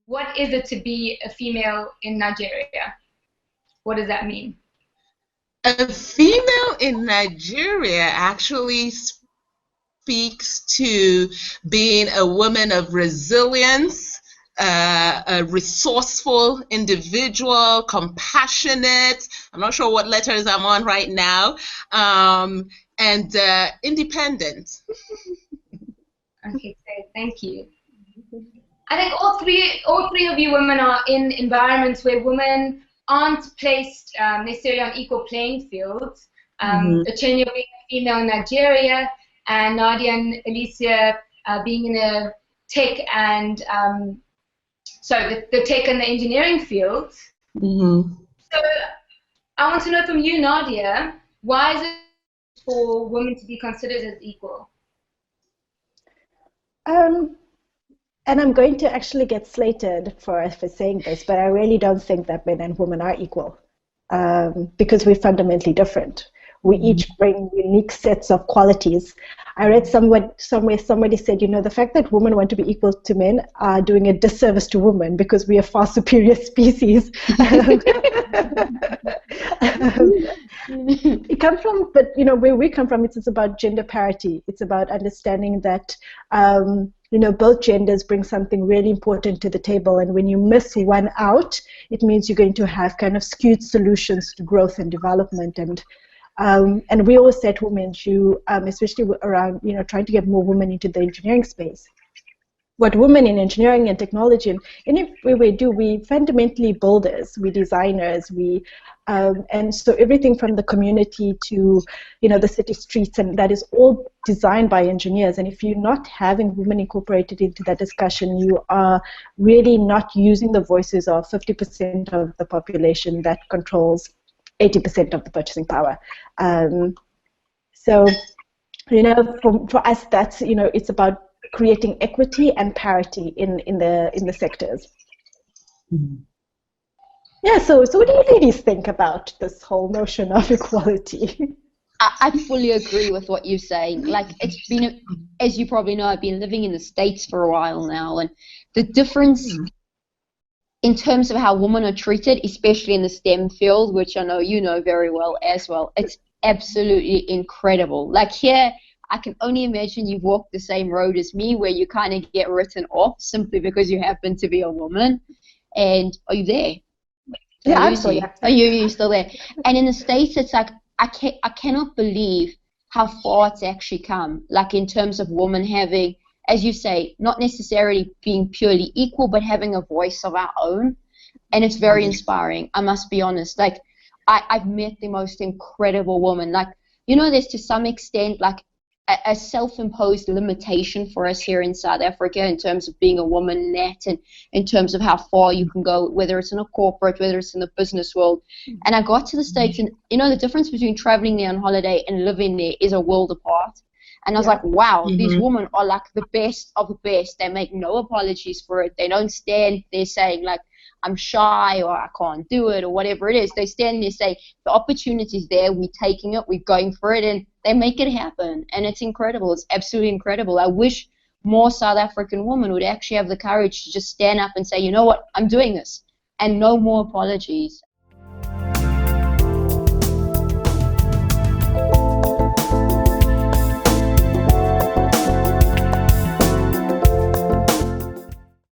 what is it to be a female in Nigeria? What does that mean? A female in Nigeria actually speaks to being a woman of resilience, a resourceful individual, compassionate. I'm not sure what letters I'm on right now, and independent. Okay, great. Thank you. I think all three of you women are in environments where women aren't placed necessarily on equal playing fields. Achenyo being a female in Nigeria, and Naadiya and Alysia being in a tech and the tech and the engineering fields. So I want to know from you, Naadiya, why is it for women to be considered as equal? And I'm going to actually get slated for saying this, but I really don't think that men and women are equal, because we're fundamentally different. We each bring unique sets of qualities. I read somewhere somebody said, the fact that women want to be equal to men are doing a disservice to women because we are far superior species. It comes from, but where we come from, it's about gender parity. It's about understanding that both genders bring something really important to the table, and when you miss one out, it means you're going to have kind of skewed solutions to growth and development. And we always say to women, especially around trying to get more women into the engineering space. What women in engineering and technology and any way do, we fundamentally builders, we designers, and so everything from the community to the city streets, and that is all designed by engineers. And if you're not having women incorporated into that discussion, you are really not using the voices of 50% of the population that controls 80% of the purchasing power. So for us, that's it's about creating equity and parity in the sectors. Yeah, so what do you ladies think about this whole notion of equality? I fully agree with what you're saying. Like, it's been, as you probably know, I've been living in the States for a while now, and the difference in terms of how women are treated, especially in the STEM field, which I know you know very well as well, it's absolutely incredible. Like here, I can only imagine you've walked the same road as me, where you kind of get written off simply because you happen to be a woman. And are you there? Yeah, I'm still there. Are you still there? And in the States, it's like I cannot believe how far it's actually come. Like in terms of women having, as you say, not necessarily being purely equal, but having a voice of our own. And it's very inspiring, I must be honest. Like, I've met the most incredible woman. Like, there's to some extent, like, a self-imposed limitation for us here in South Africa in terms of being a woman in that, and in terms of how far you can go, whether it's in a corporate, whether it's in the business world. And I got to the States, and, the difference between traveling there on holiday and living there is a world apart. And I was like, wow, these women are like the best of the best. They make no apologies for it. They don't stand there saying, like, I'm shy or I can't do it or whatever it is. They stand there, say, the opportunity's there, we're taking it, we're going for it, and they make it happen. And it's incredible. It's absolutely incredible. I wish more South African women would actually have the courage to just stand up and say, you know what, I'm doing this, and no more apologies.